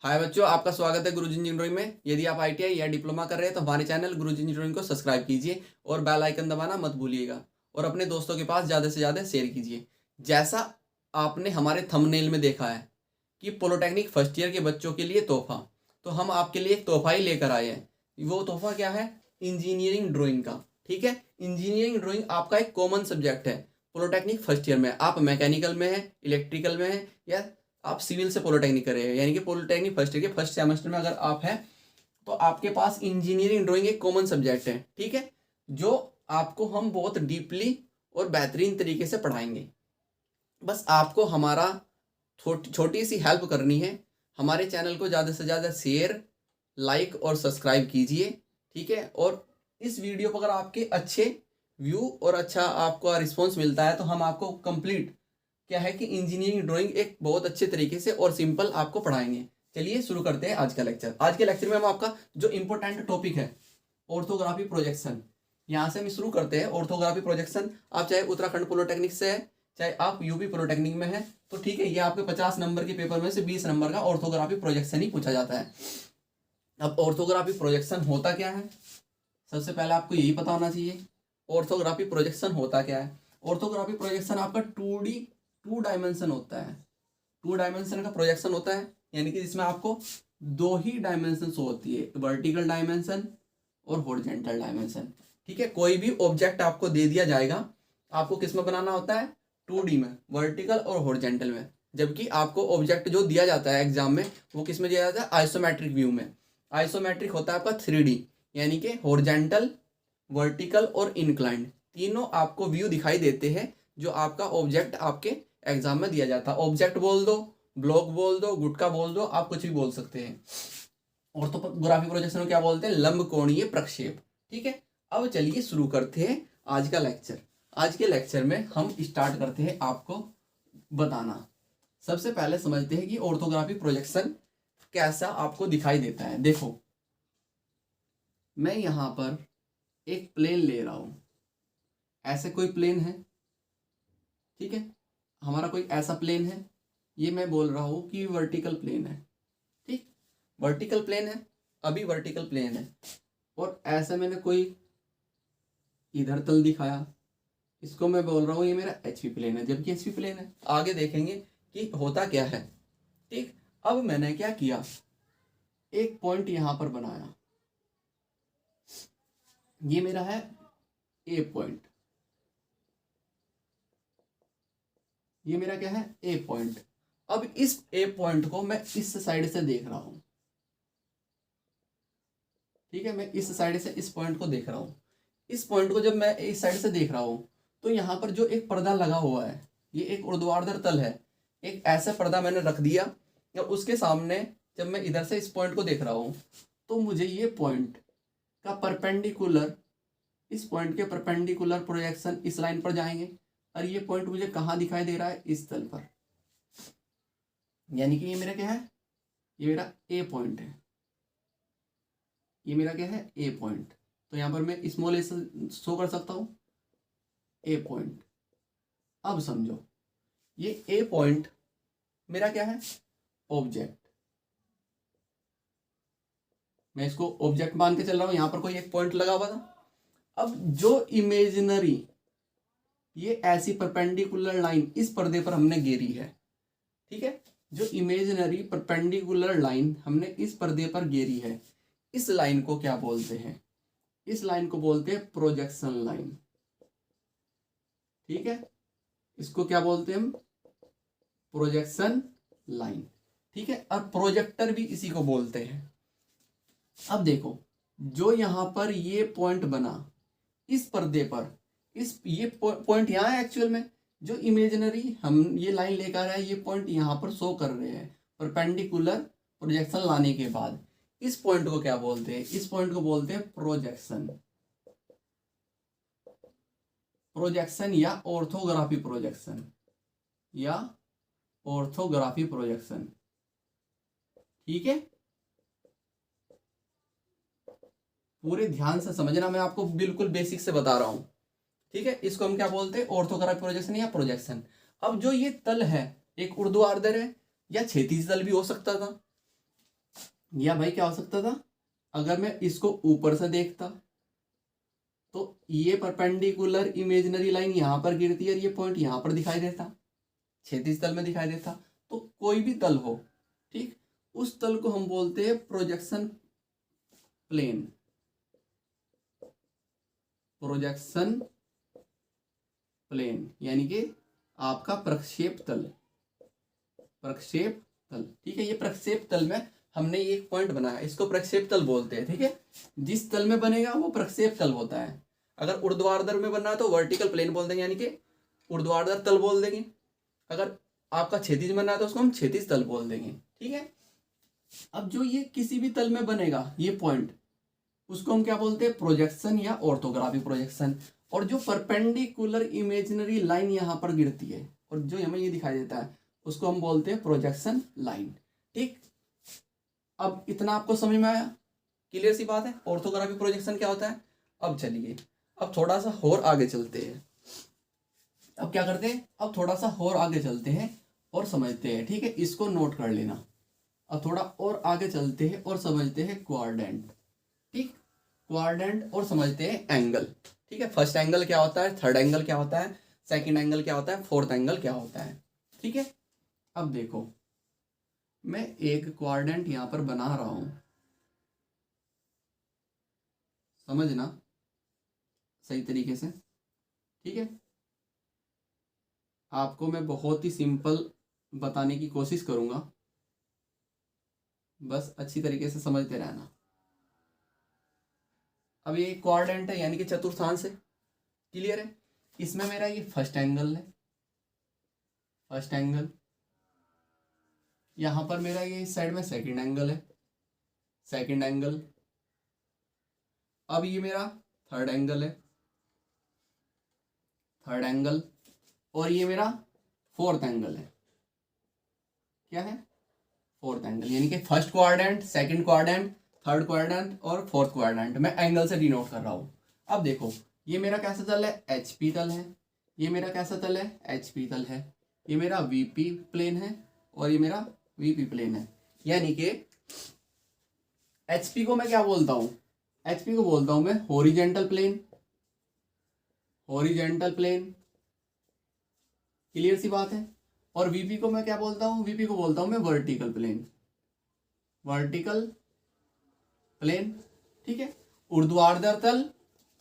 हाय बच्चों, आपका स्वागत है गुरुजी इंजीनियरिंग में। यदि आप आईटीआई या डिप्लोमा कर रहे हैं तो हमारे चैनल गुरुजी इंजीनियरिंग को सब्सक्राइब कीजिए और बेल आइकन दबाना मत भूलिएगा और अपने दोस्तों के पास ज़्यादा से ज़्यादा शेयर कीजिए। जैसा आपने हमारे थंबनेल में देखा है कि पॉलिटेक्निक फर्स्ट ईयर के बच्चों के लिए तोहफा, तो हम आपके लिए एक तोहफा ही लेकर आए हैं। वो तोहफा क्या है? इंजीनियरिंग ड्राइंग का। ठीक है, इंजीनियरिंग ड्राइंग आपका एक कॉमन सब्जेक्ट है पॉलिटेक्निक फर्स्ट ईयर में। आप मैकेनिकल में है, इलेक्ट्रिकल में है, या आप सिविल से पॉलिटेक्निक कर रहे हैं, यानी कि पॉलिटेक्निक फर्स्ट ईयर के फर्स्ट सेमेस्टर में अगर आप हैं तो आपके पास इंजीनियरिंग ड्राइंग एक कॉमन सब्जेक्ट है। ठीक है, जो आपको हम बहुत डीपली और बेहतरीन तरीके से पढ़ाएंगे। बस आपको हमारा छोटी सी हेल्प करनी है। हमारे चैनल को ज़्यादा से ज़्यादा शेयर, लाइक और सब्सक्राइब कीजिए। ठीक है, और इस वीडियो पर अगर आपके अच्छे व्यू और अच्छा आपको रिस्पॉन्स मिलता है तो हम आपको कंप्लीट क्या है कि इंजीनियरिंग ड्राइंग एक बहुत अच्छे तरीके से और सिंपल आपको पढ़ाएंगे। चलिए शुरू करते हैं आज का लेक्चर। आज के लेक्चर में हम आपका जो इम्पोर्टेंट टॉपिक है ऑर्थोग्राफी प्रोजेक्शन, यहाँ से हम शुरू करते हैं। ऑर्थोग्राफी प्रोजेक्शन, आप चाहे उत्तराखंड पॉलिटेक्निक से है चाहे आप यूपी पॉलिटेक्निक में है तो ठीक है, ये आपके 50 नंबर के पेपर में से 20 नंबर का ऑर्थोग्राफी प्रोजेक्शन ही पूछा जाता है। अब ऑर्थोग्राफी प्रोजेक्शन होता क्या है, सबसे पहले आपको यही पता होना चाहिए। ऑर्थोग्राफी प्रोजेक्शन होता क्या है? ऑर्थोग्राफी प्रोजेक्शन आपका 2 डायमेंशन होता है। 2 डायमेंशन का प्रोजेक्शन होता है, यानी कि जिसमें आपको 2 ही डायमेंशन होती है, वर्टिकल डायमेंशन और हॉरिजॉन्टल डायमेंशन। ठीक है, कोई भी ऑब्जेक्ट आपको दे दिया जाएगा, आपको किस में बनाना होता है? 2D में, वर्टिकल और हॉरिजॉन्टल में। जबकि आपको ऑब्जेक्ट जो दिया जाता है एग्जाम में वो किस में दिया जाता है? आइसोमेट्रिक व्यू में। आइसोमेट्रिक होता है आपका 3D, यानी कि हॉरिजॉन्टल, वर्टिकल और इंक्लाइंड, तीनों आपको व्यू दिखाई देते हैं जो आपका ऑब्जेक्ट आपके एग्जाम में दिया जाता है। ऑब्जेक्ट बोल दो, ब्लॉक बोल दो, गुटका बोल दो, आप कुछ भी बोल सकते हैं। ऑर्थोग्राफी प्रोजेक्शन को क्या बोलते हैं? लंब कोणीय प्रक्षेप। ठीक है, अब चलिए शुरू करते हैं आज का लेक्चर। आज के लेक्चर में हम स्टार्ट करते हैं आपको बताना। सबसे पहले समझते हैं कि ऑर्थोग्राफी प्रोजेक्शन कैसा आपको दिखाई देता है। देखो, मैं यहाँ पर एक प्लेन ले रहा हूं, ऐसे कोई प्लेन है। ठीक है, हमारा कोई ऐसा प्लेन है, ये मैं बोल रहा हूं कि वर्टिकल प्लेन है। ठीक, वर्टिकल प्लेन है, अभी वर्टिकल प्लेन है। और ऐसे मैंने कोई इधर तल दिखाया, इसको मैं बोल रहा हूं ये मेरा एचपी प्लेन है, जबकि एचपी प्लेन है। आगे देखेंगे कि होता क्या है। ठीक, अब मैंने क्या किया, एक पॉइंट यहां पर बनाया, ये मेरा है ए पॉइंट, ये मेरा क्या है? ए पॉइंट। अब इस ए पॉइंट को मैं इस साइड से देख रहा हूं। ठीक है, मैं इस साइड से इस पॉइंट को देख रहा हूं। इस पॉइंट को जब मैं इस साइड से देख रहा हूं तो यहां पर जो एक पर्दा लगा हुआ है, ये एक ऊर्ध्वाधर तल है। एक ऐसा पर्दा मैंने रख दिया और उसके सामने जब मैं इधर से इस पॉइंट को देख रहा हूं तो मुझे ये पॉइंट का परपेंडिकुलर, इस पॉइंट के परपेंडिकुलर प्रोजेक्शन इस लाइन पर जाएंगे। और ये पॉइंट मुझे कहाँ दिखाई दे रहा है? इस तल पर। यानी कि ये मेरा क्या है? ये मेरा ए पॉइंट है। ये मेरा क्या है? ए पॉइंट। तो यहां पर मैं स्मॉल ए शो कर सकता हूं, ए पॉइंट। अब समझो, ये ए पॉइंट मेरा क्या है? ऑब्जेक्ट। मैं इसको ऑब्जेक्ट मान के चल रहा हूं, यहां पर कोई एक पॉइंट लगा हुआ था। अब जो इमेजिनरी ये ऐसी परपेंडिकुलर लाइन इस पर्दे पर हमने घेरी है। ठीक है, जो इमेजिनरी परपेंडिकुलर लाइन हमने इस पर्दे पर घेरी है, इस लाइन को क्या बोलते हैं? इस लाइन को बोलते हैं प्रोजेक्शन लाइन। ठीक है, इसको क्या बोलते हैं हम? Projection line. ठीक है, और प्रोजेक्टर भी इसी को बोलते हैं। अब देखो, जो यहां पर ये पॉइंट बना इस पर्दे पर, इस ये पॉइंट यहां है एक्चुअल में। जो इमेजिनरी हम ये लाइन लेकर आए, ये पॉइंट यहां पर शो कर रहे हैं परपेंडिकुलर प्रोजेक्शन लाने के बाद। इस पॉइंट को क्या बोलते हैं? इस पॉइंट को बोलते हैं प्रोजेक्शन। प्रोजेक्शन या ऑर्थोग्राफी प्रोजेक्शन, या ऑर्थोग्राफी प्रोजेक्शन। ठीक है, पूरे ध्यान से समझना, मैं आपको बिल्कुल बेसिक से बता रहा हूं। ठीक है, इसको हम क्या बोलते हैं? ऑर्थोग्राफी प्रोजेक्शन या प्रोजेक्शन। अब जो ये तल है, एक ऊर्ध्वाधर है या क्षैतिज तल भी हो सकता था। या भाई क्या हो सकता था, अगर मैं इसको ऊपर से देखता तो ये परपेंडिकुलर इमेजिनरी लाइन यहाँ पर गिरती है और ये पॉइंट यहाँ पर दिखाई देता, क्षैतिज तल में दिखाई देता। तो कोई भी तल हो, ठीक, उस तल को हम बोलते हैं प्रोजेक्शन प्लेन, प्रोजेक्शन प्लेन यानी कि आपका प्रक्षेप तल, प्रक्षेप तल, ठीक है। ये प्रक्षेप तल में हमने ये एक पॉइंट बनाया, इसको प्रक्षेप तल बोलते हैं, ठीक है। जिस तल में बनेगा वो प्रक्षेप तल होता है। अगर ऊर्ध्वाधर में बनना है तो वर्टिकल प्लेन बोल देंगे, यानी कि ऊर्ध्वाधर तल बोल देंगे। अगर आपका क्षैतिज बनना है तो उसको हम क्षैतिज तल बोल देंगे, ठीक है। अब जो ये किसी भी तल में बनेगा ये पॉइंट, उसको हम क्या बोलते हैं, प्रोजेक्शन या ऑर्थोग्राफिक प्रोजेक्शन। और जो परपेंडिकुलर इमेजिनरी लाइन यहाँ पर गिरती है और जो हमें ये दिखाई देता है उसको हम बोलते हैं प्रोजेक्शन लाइन, ठीक। अब इतना आपको समझ में आया, क्लियर सी बात है ऑर्थोग्राफिक प्रोजेक्शन क्या होता है। अब चलिए अब थोड़ा सा और आगे चलते हैं। अब क्या करते हैं, अब थोड़ा सा और आगे चलते हैं और समझते हैं, ठीक है। इसको नोट कर लेना। अब थोड़ा और आगे चलते हैं और समझते हैं क्वाड्रेंट, ठीक, क्वाड्रेंट, और समझते हैं एंगल, ठीक है। फर्स्ट एंगल क्या होता है, थर्ड एंगल क्या होता है, सेकंड एंगल क्या होता है, फोर्थ एंगल क्या होता है, ठीक है। अब देखो मैं एक क्वाड्रेंट यहां पर बना रहा हूं, समझना सही तरीके से, ठीक है। आपको मैं बहुत ही सिंपल बताने की कोशिश करूंगा, बस अच्छी तरीके से समझते रहना। अब ये क्वाड्रेंट है यानी कि चतुर्थांश है, क्लियर है। इसमें मेरा ये फर्स्ट एंगल है, फर्स्ट एंगल, यहां पर मेरा ये इस साइड में सेकंड एंगल है, सेकंड एंगल। अब ये मेरा थर्ड एंगल है, थर्ड एंगल, और ये मेरा फोर्थ एंगल है। क्या है, फोर्थ एंगल, यानी कि first quadrant, second quadrant, third quadrant और फोर्थ क्वाड्रेंट मैं एंगल से डिनोट कर रहा हूं। अब देखो ये मेरा कैसा तल है, एचपी तल है। ये मेरा कैसा तल है, एचपी तल है। ये मेरा वीपी प्लेन है और ये मेरा वीपी प्लेन है। यानी कि एचपी को मैं क्या बोलता हूं, एचपी को बोलता हूं मैं horizontal plane, horizontal plane, clear सी बात है। और वीपी को मैं क्या बोलता हूं, वीपी को बोलता हूं मैं वर्टिकल प्लेन, वर्टिकल प्लेन, ठीक है। ऊर्ध्वाधर तल,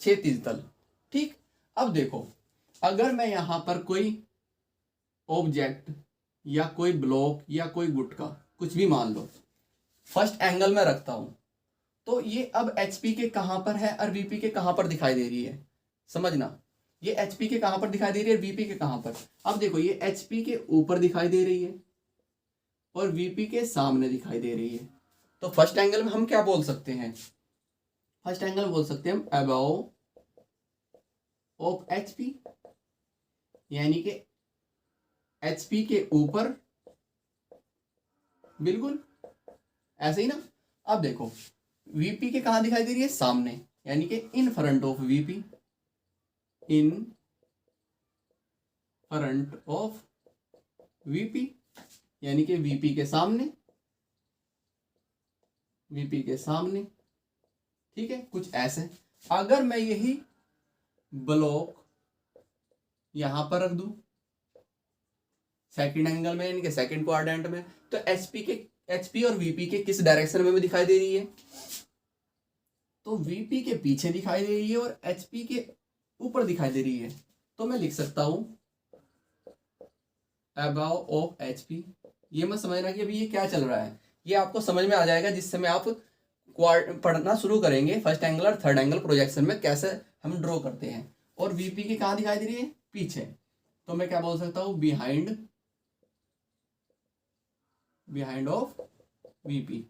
क्षैतिज तल, ठीक। अब देखो अगर मैं यहां पर कोई ऑब्जेक्ट या कोई ब्लॉक या कोई गुटका कुछ भी मान लो फर्स्ट एंगल में रखता हूं, तो ये अब एचपी के कहां पर है और वीपी के कहां पर दिखाई दे रही है, समझना। ये एचपी के कहां पर दिखाई दे रही है, वीपी के कहां पर। अब देखो ये एचपी के ऊपर दिखाई दे रही है और वीपी के सामने दिखाई दे रही है। तो फर्स्ट एंगल में हम क्या बोल सकते हैं, फर्स्ट एंगल बोल सकते हैं हम अबव ऑफ एचपी, यानी कि एचपी के ऊपर, बिल्कुल ऐसे ही ना। अब देखो वीपी के कहां दिखाई दे रही है, सामने, यानी कि in front of VP, in front of VP, यानी कि वीपी के सामने, वीपी के सामने, ठीक है। कुछ ऐसे अगर मैं यही ब्लॉक यहां पर रख दूं सेकंड एंगल में, यानी कि सेकंड क्वाड्रेंट में, तो एचपी और वीपी के किस डायरेक्शन में दिखाई दे रही है, तो वीपी के पीछे दिखाई दे रही है और एचपी के ऊपर दिखाई दे रही है। तो मैं लिख सकता हूं अबव ऑफ एचपी। ये मत समझना कि अभी ये क्या चल रहा है, ये आपको समझ में आ जाएगा जिस समय आप पढ़ना शुरू करेंगे फर्स्ट एंगल और थर्ड एंगल प्रोजेक्शन में कैसे हम ड्रॉ करते हैं। और वीपी की कहां दिखाई दे रही है, पीछे, तो मैं क्या बोल सकता हूं, behind, behind of VP,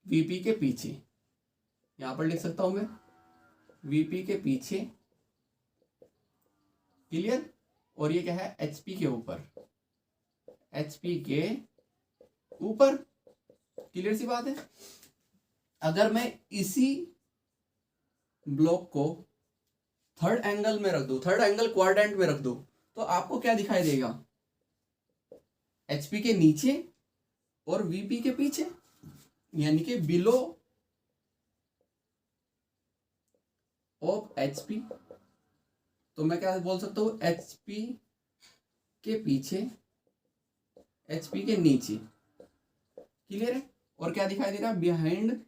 VP के पीछे, यहां पर लिख सकता हूं मैं वीपी के पीछे, क्लियर। और ये क्या है, एचपी के ऊपर, एचपी के ऊपर, क्लियर सी बात है। अगर मैं इसी ब्लॉक को थर्ड एंगल में रख दूं, थर्ड एंगल क्वाड्रेंट में रख दूं, तो आपको क्या दिखाई देगा, एचपी के नीचे और वीपी के पीछे, यानी कि बिलो ऑफ एचपी, तो मैं क्या बोल सकता हूँ, एचपी के पीछे, एचपी के नीचे। क्लियर है? और क्या दिखाई दे रहा है, बिहाइंड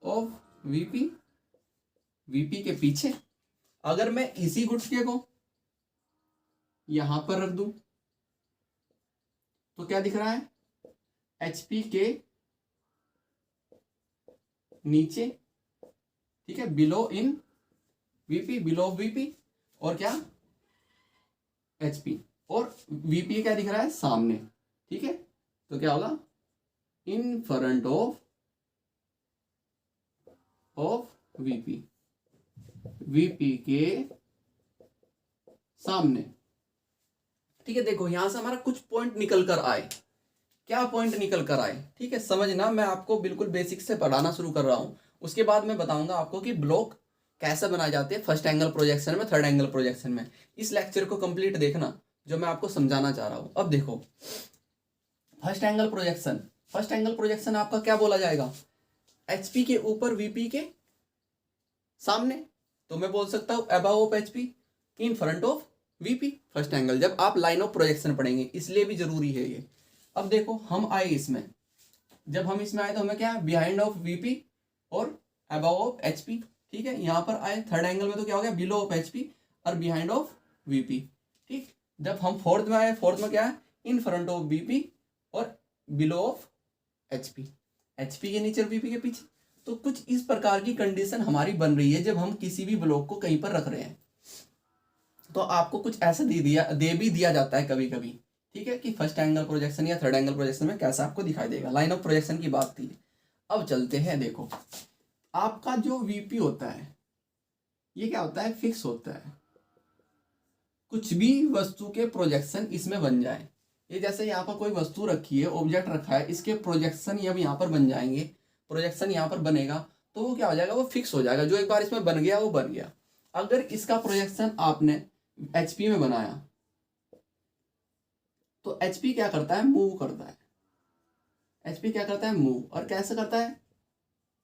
ऑफ वीपी, वीपी के पीछे। अगर मैं इसी गुटके को यहां पर रख दूं तो क्या दिख रहा है, एचपी के नीचे, ठीक है, below in VP, below VP, और क्या, एचपी, और वीपी क्या दिख रहा है, सामने। ठीक है, तो क्या होगा, in front of VP, VP के सामने। ठीक है, देखो यहां से हमारा कुछ पॉइंट निकल कर आए। क्या पॉइंट निकल कर आए, ठीक है, समझना। मैं आपको बिल्कुल बेसिक से पढ़ाना शुरू कर रहा हूं, उसके बाद मैं बताऊंगा आपको कि ब्लॉक कैसे बनाए जाते हैं फर्स्ट एंगल प्रोजेक्शन में, थर्ड एंगल प्रोजेक्शन में। इस लेक्चर को कंप्लीट देखना जो मैं आपको समझाना चाह रहा हूं। अब देखो, first angle projection, first angle projection आपका क्या बोला जाएगा, एचपी के ऊपर वीपी के सामने। तो मैं बोल सकता हूं above of HP, in front of VP, first angle, जब आप लाइन ऑफ प्रोजेक्शन पढ़ेंगे, इसलिए भी जरूरी है ये। अब देखो हम आए इसमें, जब हम इसमें आए तो हमें क्या, बिहाइंड ऑफ वीपी और अबव ऑफ एचपी। ठीक है, यहां पर आए थर्ड एंगल में तो क्या हो गया, बिलो ऑफ एचपी और बिहाइंड ऑफ वीपी। ठीक, जब हम फोर्थ में आए, फोर्थ में क्या है, इन फ्रंट ऑफ वीपी और बिलो ऑफ एचपी, एचपी के नीचे और वीपी के पीछे। तो कुछ इस प्रकार की कंडीशन हमारी बन रही है जब हम किसी भी ब्लॉक को कहीं पर रख रहे हैं। तो आपको कुछ ऐसा दे भी दिया जाता है कभी कभी, ठीक है, कि फर्स्ट एंगल प्रोजेक्शन या थर्ड एंगल प्रोजेक्शन में कैसा आपको दिखाई देगा। लाइन ऑफ प्रोजेक्शन की बात थी। अब चलते हैं, देखो आपका जो वीपी होता है ये क्या होता है, फिक्स होता है। कुछ भी वस्तु के प्रोजेक्शन इसमें बन जाए, ये जैसे यहाँ पर कोई वस्तु रखी है, ऑब्जेक्ट रखा है, इसके प्रोजेक्शन अब यहाँ पर बन जाएंगे, प्रोजेक्शन यहाँ पर बनेगा, तो वो क्या हो जाएगा, वो फिक्स हो जाएगा। जो एक बार इसमें बन गया वो बन गया। अगर इसका प्रोजेक्शन आपने एचपी में बनाया तो एचपी क्या करता है, मूव करता है। एचपी क्या करता है, मूव, और कैसे करता है,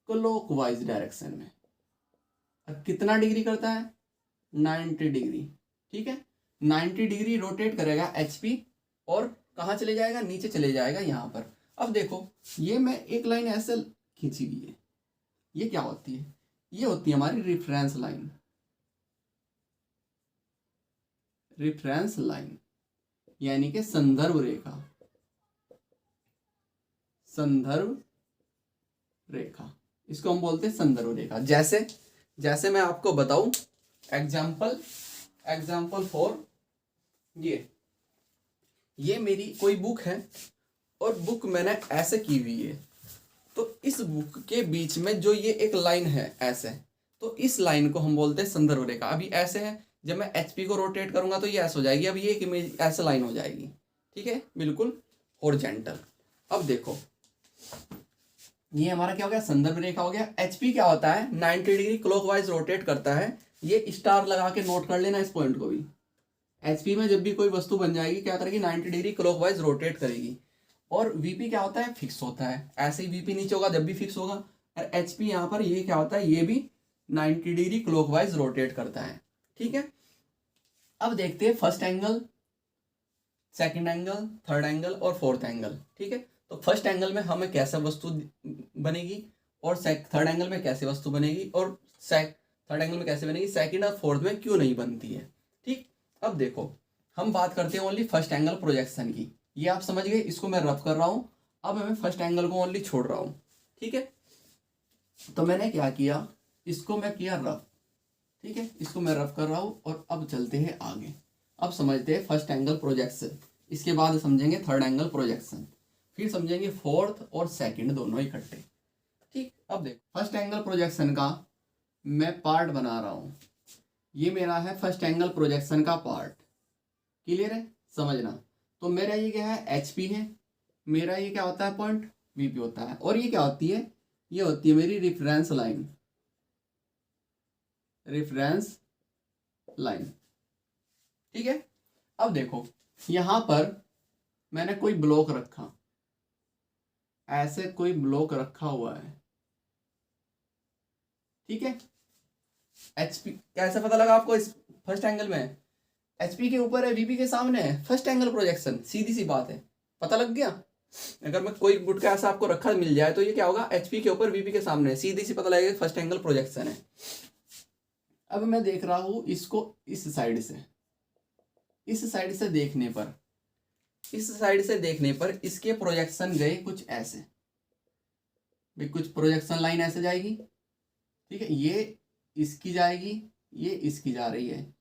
क्लॉकवाइज डायरेक्शन में। और कितना डिग्री करता है, 90 डिग्री। ठीक है, 90 डिग्री रोटेट करेगा एचपी, और कहाँ चले जाएगा, नीचे चले जाएगा यहाँ पर। अब देखो ये मैं एक लाइन ऐसे खींची हुई है, ये क्या होती है, ये होती है हमारी रेफरेंस लाइन। रेफरेंस लाइन यानी कि संदर्भ रेखा, संदर्भ रेखा, इसको हम बोलते हैं संदर्भ रेखा। जैसे जैसे मैं आपको बताऊं, एग्जाम्पल फॉर ये मेरी कोई बुक है, और बुक मैंने ऐसे की हुई है, तो इस बुक के बीच में जो ये एक लाइन है ऐसे, तो इस लाइन को हम बोलते हैं संदर्भ रेखा। अभी ऐसे है, जब मैं एचपी को रोटेट करूंगा तो ये ऐसे हो जाएगी, अब ये एक इमेज ऐसे लाइन हो जाएगी। ठीक है, बिल्कुल हॉरिजॉन्टल। अब देखो ये हमारा क्या हो गया, संदर्भ रेखा हो गया। एचपी क्या होता है, 90 डिग्री क्लॉकवाइज रोटेट करता है। ये स्टार लगा के नोट कर लेना इस पॉइंट को भी। एचपी में जब भी कोई वस्तु बन जाएगी क्या करेगी, 90 डिग्री क्लॉकवाइज रोटेट करेगी। और वीपी क्या होता है, फिक्स होता है। ऐसे ही वीपी नीचे होगा जब भी फिक्स होगा। और एचपी यहाँ पर ये क्या होता है, ये भी 90 डिग्री क्लॉकवाइज रोटेट करता है। ठीक है, अब देखते हैं first angle, second angle, third angle और फोर्थ एंगल। ठीक है, तो फर्स्ट एंगल में हमें कैसा वस्तु बनेगी, और थर्ड एंगल में कैसे वस्तु बनेगी, और थर्ड एंगल में कैसे बनेगी, सेकंड और फोर्थ में क्यों नहीं बनती है। ठीक, अब देखो हम बात करते हैं ओनली फर्स्ट एंगल प्रोजेक्शन की। ये आप समझ गए, इसको मैं रफ कर रहा हूं। अब मैं फर्स्ट एंगल को ओनली छोड़ रहा हूं। ठीक है, तो मैंने क्या किया, इसको मैं किया रफ। ठीक है, इसको मैं रफ कर रहा हूं, और अब चलते हैं आगे। अब समझते हैं फर्स्ट एंगल प्रोजेक्शन, इसके बाद समझेंगे थर्ड एंगल प्रोजेक्शन, फिर समझेंगे फोर्थ और सेकंड दोनों इकट्ठे। ठीक, अब देखो फर्स्ट एंगल प्रोजेक्शन का मैं पार्ट बना रहा हूं। ये मेरा है फर्स्ट एंगल प्रोजेक्शन का पार्ट। क्लियर है, समझना। तो मेरा ये क्या है, एचपी है, मेरा ये क्या होता है, पॉइंट वीपी होता है, और ये क्या होती है, ये होती है मेरी रेफरेंस लाइन, रेफरेंस लाइन। ठीक है, अब देखो यहां पर मैंने कोई ब्लॉक रखा, ऐसे कोई ब्लॉक रखा हुआ है, ठीक है। एचपी कैसे पता लगा आपको? इस फर्स्ट एंगल में एचपी के ऊपर है, वीपी के सामने है, फर्स्ट एंगल प्रोजेक्शन, सीधी सी बात है, पता लग गया। अगर मैं कोई गुटका ऐसा आपको रखा मिल जाए तो ये क्या होगा, एचपी के ऊपर वीपी के सामने है, सीधी सी पता लगेगा फर्स्ट एंगल प्रोजेक्शन है। अब मैं देख रहा हूं इसको इस साइड से, इस साइड से देखने पर, इस साइड से देखने पर इसके प्रोजेक्शन गए कुछ ऐसे, भाई कुछ प्रोजेक्शन लाइन ऐसे जाएगी, ठीक है, ये इसकी जाएगी, ये इसकी जा रही है,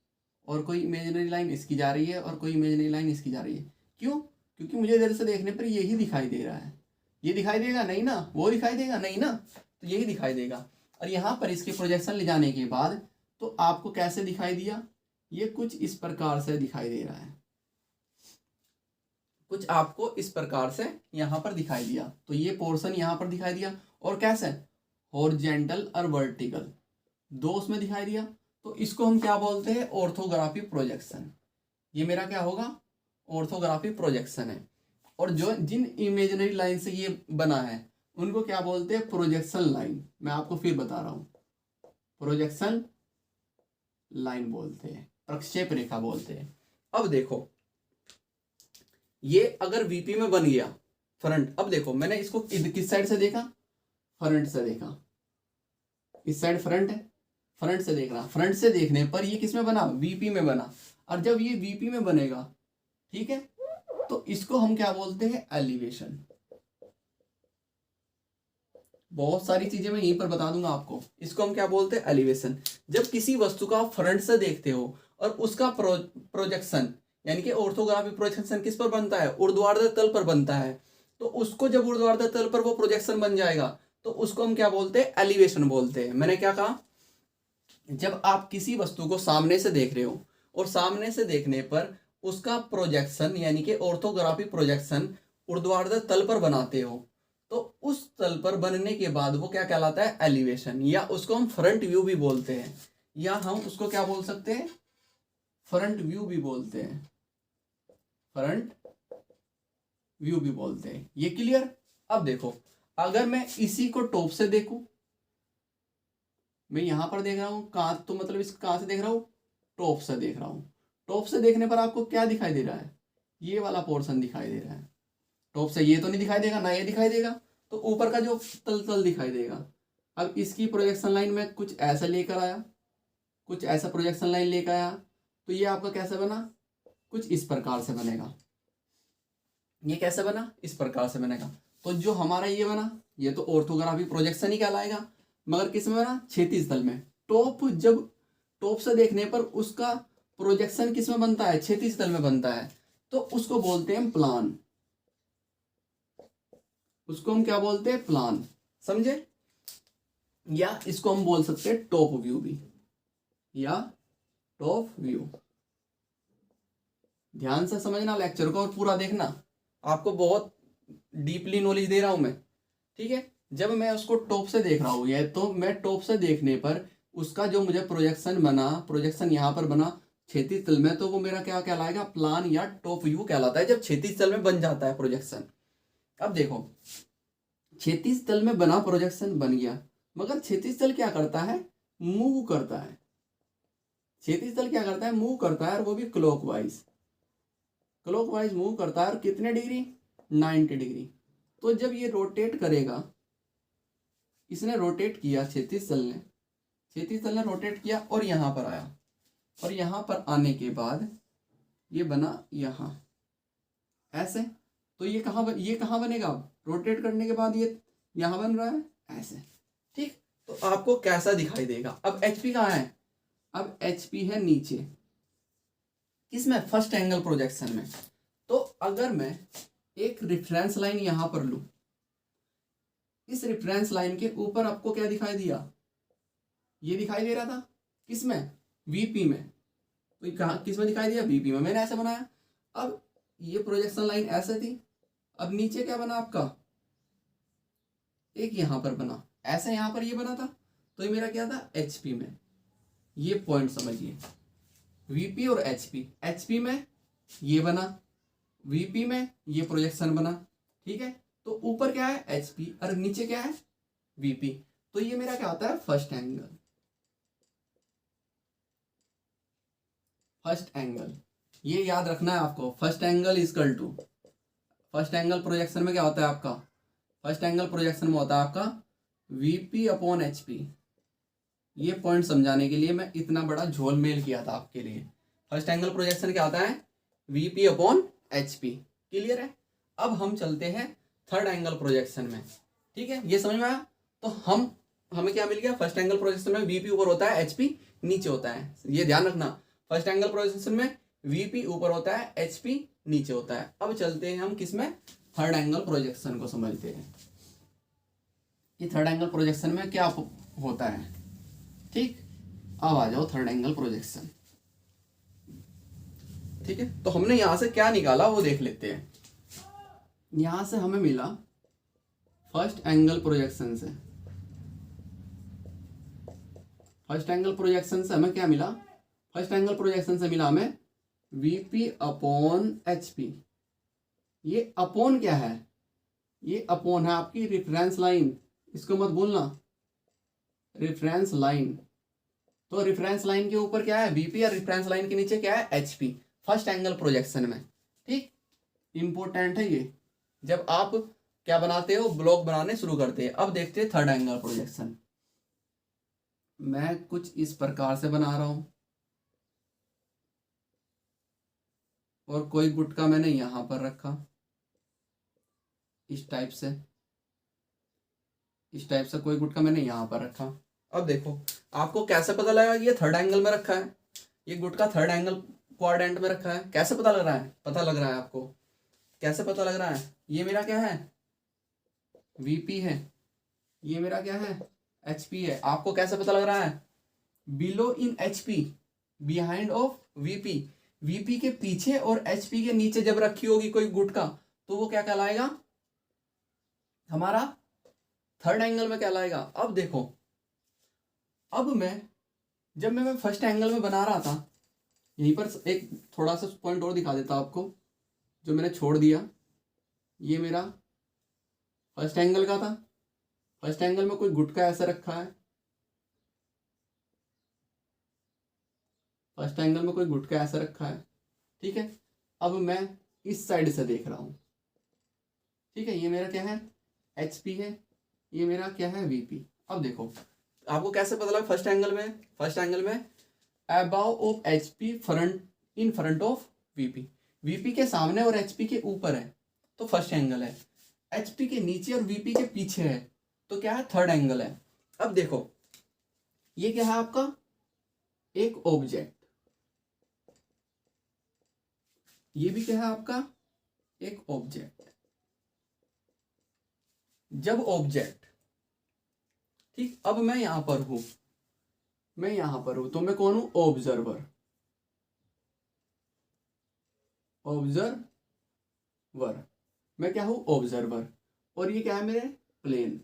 और कोई इमेजिनरी लाइन इसकी जा रही है, और कोई इमेजिनरी लाइन इसकी जा रही है। क्यों? क्योंकि मुझे इधर से देखने पर यही दिखाई दे रहा है। ये दिखाई देगा नहीं ना, वो दिखाई देगा नहीं ना, तो यही दिखाई देगा। और यहाँ पर इसके प्रोजेक्शन ले जाने के बाद तो आपको कैसे दिखाई दिया, ये कुछ इस प्रकार से दिखाई दे रहा है, कुछ आपको इस प्रकार से यहाँ पर दिखाई दिया। तो ये पोर्शन यहाँ पर दिखाई दिया, और कैसे, हॉरिजॉन्टल और वर्टिकल दो उसमें दिखाई दिया। तो इसको हम क्या बोलते हैं, ऑर्थोग्राफी प्रोजेक्शन। ये मेरा क्या होगा, ऑर्थोग्राफी प्रोजेक्शन है। और जो जिन इमेजिनरी लाइन से ये बना है उनको क्या बोलते हैं, प्रोजेक्शन लाइन। मैं आपको फिर बता रहा हूं, प्रोजेक्शन लाइन बोलते हैं, प्रक्षेप रेखा बोलते हैं। अब देखो, ये अगर वीपी में बन गया फ्रंट, अब देखो मैंने इसको किस साइड से देखा, फ्रंट से देखा, इस साइड फ्रंट है, फ्रंट से देख रहा, फ्रंट से देखने पर ये किस में बना, वीपी में बना। और जब ये वीपी में बनेगा, ठीक है, तो इसको हम क्या बोलते हैं, एलिवेशन। बहुत सारी चीजें मैं यहीं पर बता दूंगा आपको, इसको हम क्या बोलते हैं, एलिवेशन। जब किसी वस्तु का फ्रंट से देखते हो और उसका प्रोजेक्शन यानी कि ऑर्थोग्राफिक प्रोजेक्शन किस पर बनता है, ऊर्ध्वाधर तल पर बनता है, तो उसको जब ऊर्ध्वाधर तल पर वो प्रोजेक्शन बन जाएगा तो उसको हम क्या बोलते हैं, एलिवेशन बोलते हैं। मैंने क्या कहा, जब आप किसी वस्तु को सामने से देख रहे हो और सामने से देखने पर उसका प्रोजेक्शन यानी कि ऑर्थोग्राफी प्रोजेक्शन ऊर्ध्वाधर तल पर बनाते हो, तो उस तल पर बनने के बाद वो क्या कहलाता है, एलिवेशन, या उसको हम फ्रंट व्यू भी बोलते हैं, या हम उसको क्या बोल सकते हैं, फ्रंट व्यू भी बोलते हैं, फ्रंट व्यू भी बोलते हैं। ये क्लियर? अब देखो, अगर मैं इसी को टॉप से देखूं, मैं यहां पर देख रहा हूं, कहां, तो मतलब इस कहां से देख रहा हूं, टॉप से देख रहा हूं। टॉप से देखने पर आपको क्या दिखाई दे रहा है, ये वाला पोर्शन दिखाई दे रहा है। टॉप से ये तो नहीं दिखाई देगा ना, ये दिखाई देगा, तो ऊपर का जो तल तल दिखाई देगा। अब इसकी प्रोजेक्शन लाइन में कुछ ऐसा लेकर आया, कुछ ऐसा प्रोजेक्शन लाइन लेकर आया, तो ये आपका कैसे बना, कुछ इस प्रकार से बनेगा। ये कैसे बना, इस प्रकार से बनेगा। तो जो हमारा ये बना, ये तो ऑर्थोग्राफी प्रोजेक्शन ही कहलाएगा, मगर किस में बना, क्षैतिज तल में। टॉप, जब टॉप से देखने पर उसका प्रोजेक्शन किस में बनता है, क्षैतिज तल में बनता है, तो उसको बोलते हैं प्लान। उसको हम क्या बोलते हैं, प्लान, समझे? या इसको हम बोल सकते हैं टॉप व्यू भी, या टॉप व्यू। ध्यान से समझना लेक्चर को और पूरा देखना, आपको बहुत डीपली नॉलेज दे रहा हूं मैं, ठीक है। जब मैं उसको टॉप से देख रहा हूं, ये तो मैं टॉप से देखने पर उसका जो मुझे प्रोजेक्शन बना, प्रोजेक्शन यहां पर बना क्षैतिज तल में, तो वो मेरा क्या कहलाएगा, प्लान या टॉप व्यू कहलाता है, जब क्षैतिज तल में बन जाता है प्रोजेक्शन। अब देखो, क्षैतिज तल में बना प्रोजेक्शन बन गया, मगर क्षैतिज तल क्या करता है, मूव करता है। क्षैतिज तल क्या करता है, मूव करता है, और वो भी क्लॉकवाइज, क्लॉकवाइज मूव करता है। और कितने डिग्री, 90 डिग्री। तो जब ये रोटेट करेगा, इसने रोटेट किया, क्षैतिज तल ने रोटेट किया और यहां पर आया, और यहां पर आने के बाद ये बना यहां ऐसे, तो ये कहां बनेगा, रोटेट करने के बाद ये यहां बन रहा है ऐसे, ठीक। तो आपको कैसा दिखाई देगा। अब एचपी कहाँ है, अब एचपी है नीचे, किसमें, फर्स्ट एंगल प्रोजेक्शन में। तो अगर मैं एक रेफरेंस लाइन यहां पर लूं, इस रेफरेंस लाइन के ऊपर आपको क्या दिखाई दिया, ये दिखाई दे रहा था, किसमें, वीपी में। तो कहा किसमें दिखाई दिया, वीपी में। मैंने ऐसे बनाया, अब ये प्रोजेक्शन लाइन ऐसे थी, अब नीचे क्या बना आपका, एक यहां पर बना ऐसे, यहां पर ये बना था, तो ये मेरा क्या था, एचपी में। ये पॉइंट समझिए, वीपी और एचपी। एचपी में ये बना, वीपी में ये प्रोजेक्शन बना, ठीक है। तो तो ऊपर क्या है HP और नीचे क्या है VP, तो ये मेरा क्या होता है फर्स्ट एंगल। फर्स्ट एंगल ये याद रखना है आपको, first angle is equal to, first angle projection में क्या होता है आपका, फर्स्ट एंगल प्रोजेक्शन में होता है आपका VP अपॉन HP। ये पॉइंट समझाने के लिए मैं इतना बड़ा झोल मेल किया था आपके लिए। फर्स्ट एंगल प्रोजेक्शन क्या होता है VP अपॉन HP। क्लियर है। अब हम चलते हैं थर्ड एंगल प्रोजेक्शन में। ठीक है, ये समझ में आया। तो हमें क्या मिल गया, फर्स्ट एंगल प्रोजेक्शन में VP ऊपर होता है HP नीचे होता है। ये ध्यान रखना, फर्स्ट एंगल प्रोजेक्शन में VP ऊपर होता है HP नीचे होता है। अब चलते हैं हम किसमें, थर्ड एंगल प्रोजेक्शन को समझते हैं कि थर्ड एंगल प्रोजेक्शन में क्या होता है। ठीक, अब आ जाओ थर्ड एंगल प्रोजेक्शन। ठीक है, तो हमने यहां से क्या निकाला वो देख लेते हैं। यहां से हमें मिला फर्स्ट एंगल प्रोजेक्शन से, फर्स्ट एंगल प्रोजेक्शन से हमें क्या मिला, फर्स्ट एंगल प्रोजेक्शन से मिला हमें VP अपॉन HP। ये अपॉन क्या है, ये अपॉन है आपकी रेफरेंस लाइन, इसको मत भूलना, रेफरेंस लाइन। तो रेफरेंस लाइन के ऊपर क्या है VP और रेफरेंस लाइन के नीचे क्या है HP फर्स्ट एंगल प्रोजेक्शन में। ठीक, इंपॉर्टेंट है ये जब आप क्या बनाते हो, ब्लॉक बनाने शुरू करते हैं। अब देखते हैं थर्ड एंगल प्रोजेक्शन। मैं कुछ इस प्रकार से बना रहा हूं और कोई गुटका मैंने यहां पर रखा, इस टाइप से, इस टाइप से कोई गुटका मैंने यहां पर रखा। अब देखो आपको कैसे पता लगा ये थर्ड एंगल में रखा है, ये गुटका थर्ड एंगल क्वाड्रेंट में रखा है। कैसे पता लग रहा है, पता लग रहा है आपको कैसे पता लग रहा है, ये मेरा क्या है VP है, ये मेरा क्या है HP है। आपको कैसे पता लग रहा है, below in HP behind of VP, VP के पीछे और HP के नीचे जब रखी होगी कोई गुटका तो वो क्या कहलाएगा, हमारा थर्ड एंगल में कहलाएगा। अब देखो, अब जब मैं फर्स्ट एंगल में बना रहा था, यहीं पर एक थोड़ा सा पॉइंट और दिखा देता आपको जो मैंने छोड़ दिया। ये मेरा फर्स्ट एंगल का था, फर्स्ट एंगल में कोई गुटका ऐसा रखा है, फर्स्ट एंगल में कोई गुटका ऐसा रखा है। ठीक है, अब मैं इस साइड से देख रहा हूं। ठीक है, ये मेरा क्या है HP है, ये मेरा क्या है VP। अब देखो आपको कैसे पता लगा, फर्स्ट एंगल में above of HP front in front of VP, VP के सामने और HP के ऊपर है तो फर्स्ट एंगल है, HP के नीचे और VP के पीछे है तो क्या है थर्ड एंगल है। अब देखो ये क्या है आपका एक ऑब्जेक्ट, ये भी क्या है आपका एक ऑब्जेक्ट। जब ऑब्जेक्ट, ठीक, अब मैं यहां पर हूं, मैं यहां पर हूं तो मैं कौन हूं ऑब्जर्वर, ऑब्जर्वर, मैं क्या हूं ऑब्जर्वर। और ये क्या है मेरे प्लेन,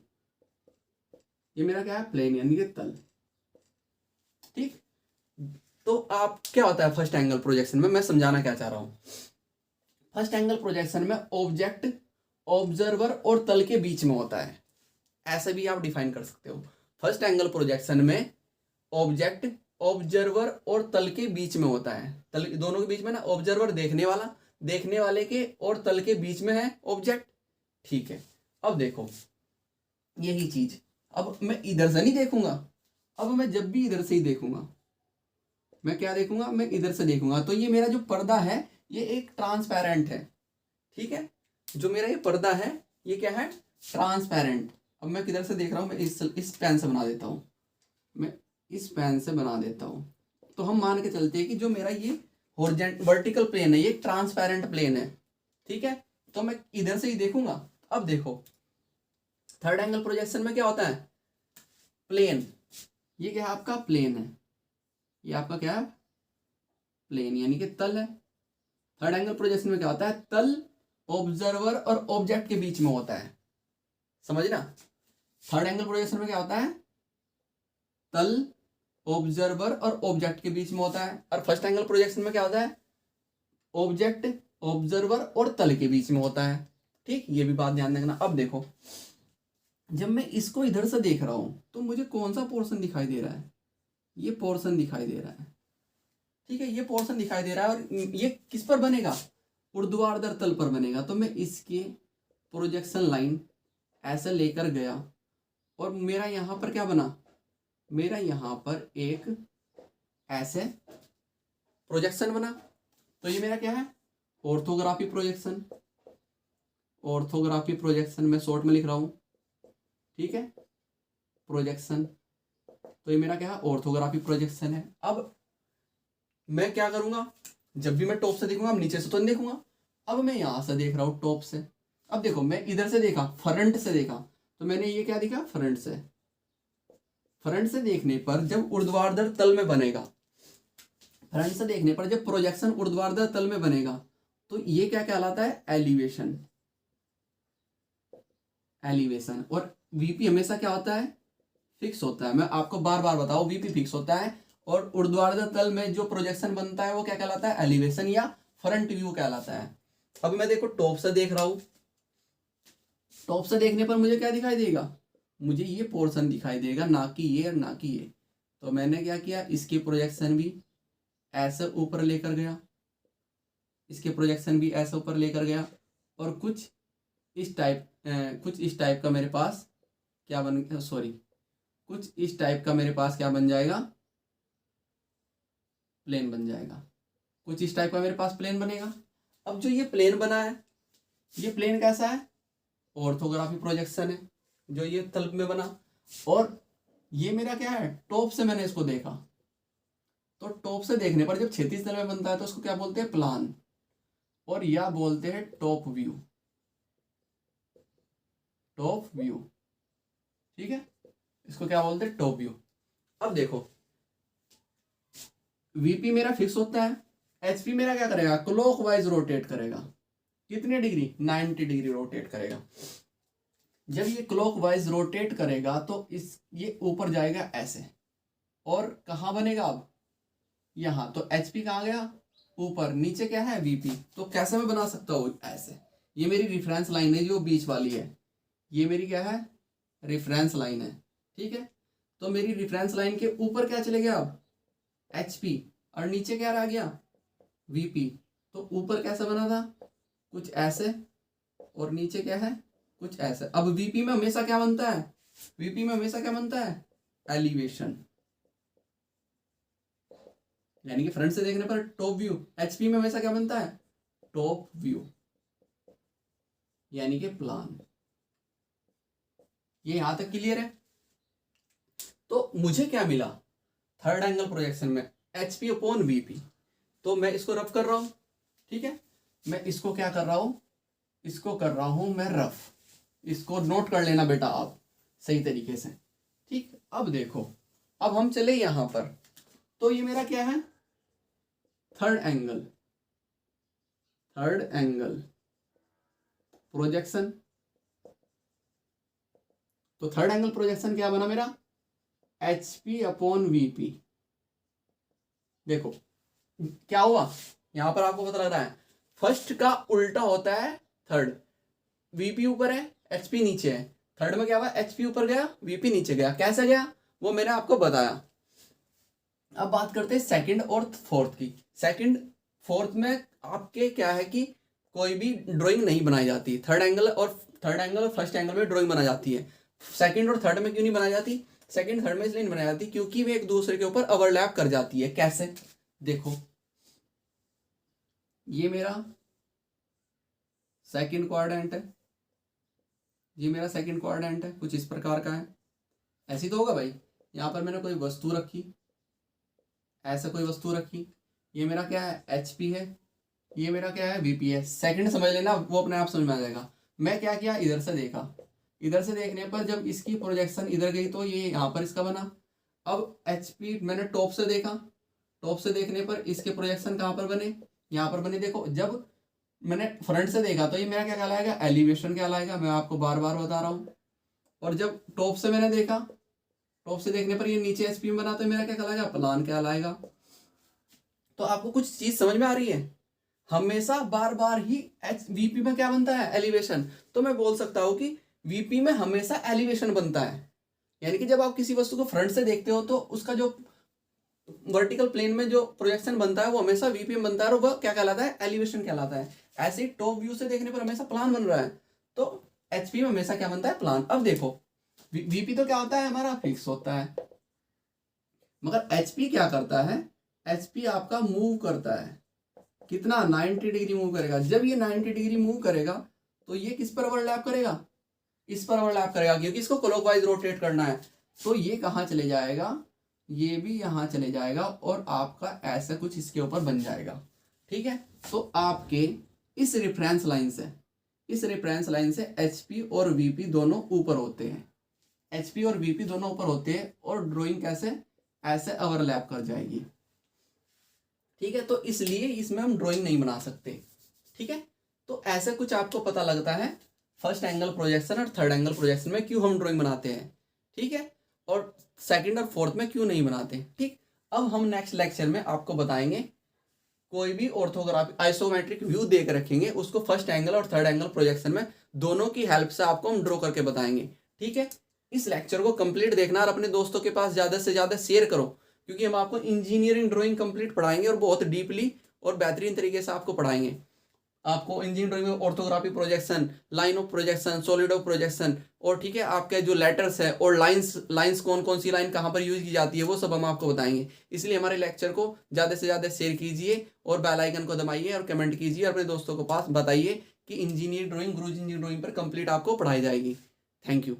ये मेरा क्या है प्लेन यानी कि तल। ठीक, तो आप क्या होता है फर्स्ट एंगल प्रोजेक्शन में, मैं समझाना क्या चाह रहा हूं। फर्स्ट एंगल प्रोजेक्शन में ऑब्जेक्ट ऑब्जर्वर और तल के बीच में होता है, ऐसे भी आप डिफाइन कर सकते हो। फर्स्ट एंगल प्रोजेक्शन में ऑब्जेक्ट ऑब्जर्वर और तल के बीच में होता है, तल दोनों के बीच में ना, ऑब्जर्वर देखने वाला, देखने वाले के और तल के बीच में है ऑब्जेक्ट। ठीक है, अब देखो यही चीज, अब मैं इधर से नहीं देखूंगा, अब मैं जब भी इधर से ही देखूंगा, मैं क्या देखूंगा, मैं इधर से देखूंगा तो ये मेरा जो पर्दा है ये एक ट्रांसपेरेंट है। ठीक है, जो मेरा ये पर्दा है ये क्या है ट्रांसपेरेंट। अब मैं किधर से देख रहा हूं, मैं इस पेन से बना देता हूं, मैं इस पेन से बना देता हूं। तो हम मान के चलते हैं कि जो मेरा ये वर्टिकल प्लेन है ये ट्रांसपेरेंट प्लेन है। ठीक है, तो मैं इधर से ही देखूंगा। अब देखो थर्ड एंगल प्रोजेक्शन में क्या होता है प्लेन, ये क्या है आपका प्लेन है, ये आपका क्या है प्लेन यानी कि तल है। थर्ड एंगल प्रोजेक्शन में क्या होता है, तल ऑब्जर्वर और ऑब्जेक्ट के बीच में होता है, समझना। थर्ड एंगल प्रोजेक्शन में क्या होता है, तल ऑब्जर्वर और ऑब्जेक्ट के बीच में होता है। और फर्स्ट एंगल प्रोजेक्शन में क्या होता है, ऑब्जेक्ट ऑब्जर्वर और तल के बीच में होता है। ठीक, ये भी बात ध्यान रखना। अब देखो, जब मैं इसको इधर से देख रहा हूं तो मुझे कौन सा पोर्शन दिखाई दे रहा है? ये पोर्शन दिखाई दे रहा है। ठीक है, ये पोर्शन दिखाई दे रहा है और ये किस पर बनेगा? ऊर्ध्वाधर तल पर बनेगा। तो मैं इसके प्रोजेक्शन लाइन ऐसे लेकर गया और मेरा यहां पर क्या बना? मेरा यहां पर एक ऐसे प्रोजेक्शन बना। तो ये मेरा क्या है? Orthography projection. ऑर्थोग्राफी प्रोजेक्शन मैं शॉर्ट में लिख रहा हूं, ठीक है, प्रोजेक्शन। तो ये मेरा क्या है? ऑर्थोग्राफी प्रोजेक्शन है। अब मैं क्या करूंगा? जब भी मैं टॉप से देखूंगा, अब नीचे से तो नहीं देखूंगा। अब मैं यहां से देख रहा हूं टॉप से। अब देखो, मैं इधर से देखा, फ्रंट से देखा, तो मैंने ये क्या देखा? फ्रंट से। फ्रंट से देखने पर जब ऊर्ध्वाधर तल में बनेगा, फ्रंट से देखने पर जब प्रोजेक्शन ऊर्ध्वाधर तल में बनेगा, तो ये क्या कहलाता है? एलिवेशन। एलिवेशन। और वीपी हमेशा क्या होता है? फिक्स होता है। मैं आपको बार बार बताऊं, वीपी फिक्स होता है और ऊर्ध्वाधर तल में जो प्रोजेक्शन बनता है वो क्या कहलाता है? एलिवेशन या फ्रंट व्यू कहलाता है। अब मैं देखो टॉप से देख रहा हूं, टॉप से देखने पर मुझे क्या दिखाई देगा? मुझे ये पोर्शन दिखाई देगा, ना कि ये और ना कि ये। तो मैंने क्या किया? इसकी प्रोजेक्शन भी ऐसे ऊपर लेकर गया, इसके प्रोजेक्शन भी ऐसे ऊपर लेकर गया और कुछ इस टाइप का मेरे पास क्या बन सॉरी कुछ इस टाइप का मेरे पास क्या बन जाएगा? प्लेन बन जाएगा। कुछ इस टाइप का मेरे पास प्लेन बनेगा। अब जो ये प्लेन बना है, ये प्लेन कैसा है? ऑर्थोग्राफी प्रोजेक्शन है जो ये तल में बना। और ये मेरा क्या है? टॉप से मैंने इसको देखा। तो टॉप से देखने पर जब क्षैतिज तल में बनता है तो उसको क्या बोलते हैं? प्लान। और या बोलते हैं टॉप व्यू। टॉप व्यू, ठीक है, इसको क्या बोलते हैं? Top view. अब देखो, वीपी मेरा फिक्स होता है, एचपी मेरा क्या करेगा? क्लॉकवाइज रोटेट करेगा। कितने डिग्री? 90 डिग्री रोटेट करेगा। जब ये क्लॉकवाइज रोटेट करेगा तो ये ऊपर जाएगा ऐसे, और कहाँ बनेगा? अब यहां। तो एचपी कहाँ गया? ऊपर। नीचे क्या है? वीपी। तो कैसे मैं बना सकता हूँ? ऐसे। ये मेरी रिफरेंस लाइन है जो बीच वाली है, ये मेरी क्या है? रेफरेंस लाइन है, ठीक है। तो मेरी रेफरेंस लाइन के ऊपर क्या चले गया? अब एचपी, और नीचे क्या रह गया? वीपी। तो ऊपर कैसा बना था? कुछ ऐसे, और नीचे क्या है? कुछ ऐसे। अब वीपी में हमेशा क्या बनता है? वीपी में हमेशा क्या बनता है? एलिवेशन, यानी कि फ्रंट से देखने पर टॉप व्यू। एचपी में हमेशा क्या बनता है? टॉप व्यू, यानी कि प्लान। ये यहां तक क्लियर है? तो मुझे क्या मिला थर्ड एंगल प्रोजेक्शन में? HP upon VP. तो मैं इसको रफ कर रहा हूं, ठीक है। मैं इसको क्या कर रहा हूं? इसको कर रहा हूं मैं रफ। इसको नोट कर लेना बेटा आप सही तरीके से, ठीक। अब देखो, अब हम चले यहां पर। तो ये मेरा क्या है? Third angle. Third angle projection. तो थर्ड एंगल प्रोजेक्शन क्या बना मेरा? HP upon VP. देखो क्या हुआ यहां पर, आपको पता लग रहा है? फर्स्ट का उल्टा होता है थर्ड। वीपी ऊपर है, एचपी नीचे है। थर्ड में क्या हुआ? एचपी ऊपर गया, वीपी नीचे गया। कैसे गया वो मैंने आपको बताया। अब बात करते हैं सेकंड और फोर्थ की। सेकंड फोर्थ में आपके क्या है कि कोई भी ड्राइंग नहीं बनाई जाती। थर्ड एंगल और फर्स्ट एंगल में ड्राइंग बनाई जाती है। सेकंड और थर्ड में क्यों नहीं बनाई जाती? सेकंड थर्ड में इसलिए नहीं बनाई जाती क्योंकि वे एक दूसरे के ऊपर ओवरलैप कर जाती है। कैसे? देखो, ये मेरा सेकंड क्वाड्रेंट है, ये मेरा सेकंड क्वाड्रेंट है, कुछ इस प्रकार का है। ऐसी तो होगा भाई। यहां पर मैंने कोई वस्तु रखी, ऐसा कोई वस्तु रखी। ये मेरा क्या है? एचपी है। ये मेरा क्या है? वीपी है। सेकंड समझ लेना, वो अपने आप समझ में आ जाएगा। मैं क्या किया? इधर से देखा। इधर से देखने पर जब इसकी प्रोजेक्शन इधर गई तो ये यहाँ पर इसका बना। अब एचपी मैंने टॉप से देखा। टॉप से देखने पर इसके प्रोजेक्शन कहाँ पर बने? यहाँ पर बने। देखो, जब मैंने फ्रंट से देखा तो ये मेरा क्या कहलाएगा? एलिवेशन कहलाएगा। मैं आपको बार बार बता रहा हूँ। और जब टॉप से मैंने देखा, टॉप से देखने पर ये नीचे एचपी में बना तो मेरा क्या कहलाएगा? प्लान कहलाएगा। तो आपको कुछ चीज समझ में आ रही है? हमेशा बार बार ही वीपी में क्या बनता है, एलिवेशन। तो मैं बोल सकता हूँ कि वीपी में हमेशा एलिवेशन बनता है, यानी कि जब आप किसी वस्तु को फ्रंट से देखते हो तो उसका जो वर्टिकल प्लेन में जो प्रोजेक्शन बनता है वो हमेशा वीपी में बनता है, और वह क्या कहलाता है, एलिवेशन कहलाता है। ऐसे ही टॉप व्यू से देखने पर हमेशा प्लान बन रहा है, तो एचपी में हमेशा क्या बनता है, प्लान। अब देखो वीपी तो क्या होता है हमारा, फिक्स होता है, मगर एचपी क्या करता है, एचपी आपका मूव करता है। कितना, 90 डिग्री मूव करेगा। जब ये 90 डिग्री मूव करेगा तो ये किस पर ओवरलैप करेगा, इस पर ओवरलैप करेगा, क्योंकि इसको क्लॉकवाइज रोटेट करना है। तो ये कहाँ चले जाएगा, ये भी यहाँ चले जाएगा, और आपका ऐसा कुछ इसके ऊपर बन जाएगा। ठीक है, तो आपके इस रेफरेंस लाइन से, इस रेफरेंस लाइन से एचपी और वीपी दोनों ऊपर होते हैं, एचपी और वीपी दोनों ऊपर होते हैं, और ड्राइंग कैसे, ऐसे ओवरलैप कर जाएगी। ठीक है, तो इसलिए इसमें हम ड्राइंग नहीं बना सकते। ठीक है, तो ऐसे कुछ आपको पता लगता है फर्स्ट एंगल प्रोजेक्शन और थर्ड एंगल प्रोजेक्शन में क्यों हम ड्राइंग बनाते हैं। ठीक है, और सेकंड और फोर्थ में क्यों नहीं बनाते। ठीक, अब हम नेक्स्ट लेक्चर में आपको बताएंगे, कोई भी ऑर्थोग्राफी आइसोमेट्रिक व्यू देकर रखेंगे, उसको फर्स्ट एंगल और थर्ड एंगल प्रोजेक्शन में दोनों की हेल्प से आपको हम ड्रॉ करके बताएंगे। ठीक है, इस लेक्चर को कंप्लीट देखना और अपने दोस्तों के पास ज़्यादा से ज़्यादा शेयर करो, क्योंकि हम आपको इंजीनियरिंग ड्राइंग कंप्लीट पढ़ाएंगे और बहुत डीपली और बेहतरीन तरीके से आपको पढ़ाएंगे। आपको इंजीनियरिंग ड्राइंग में orthography projection, line of projection, solid of projection, और ठीक है आपके जो लेटर्स है और लाइंस कौन कौन सी लाइन कहाँ पर यूज की जाती है वो सब हम आपको बताएंगे। इसलिए हमारे लेक्चर को ज़्यादा से ज़्यादा शेयर कीजिए और बेल आइकन को दबाइए और कमेंट कीजिए और अपने दोस्तों को पास बताइए कि इंजीनियरिंग ड्राइंग गुरुजी इंजीनियरिंग ड्राइंग पर कंप्लीट आपको पढ़ाई जाएगी। Thank you.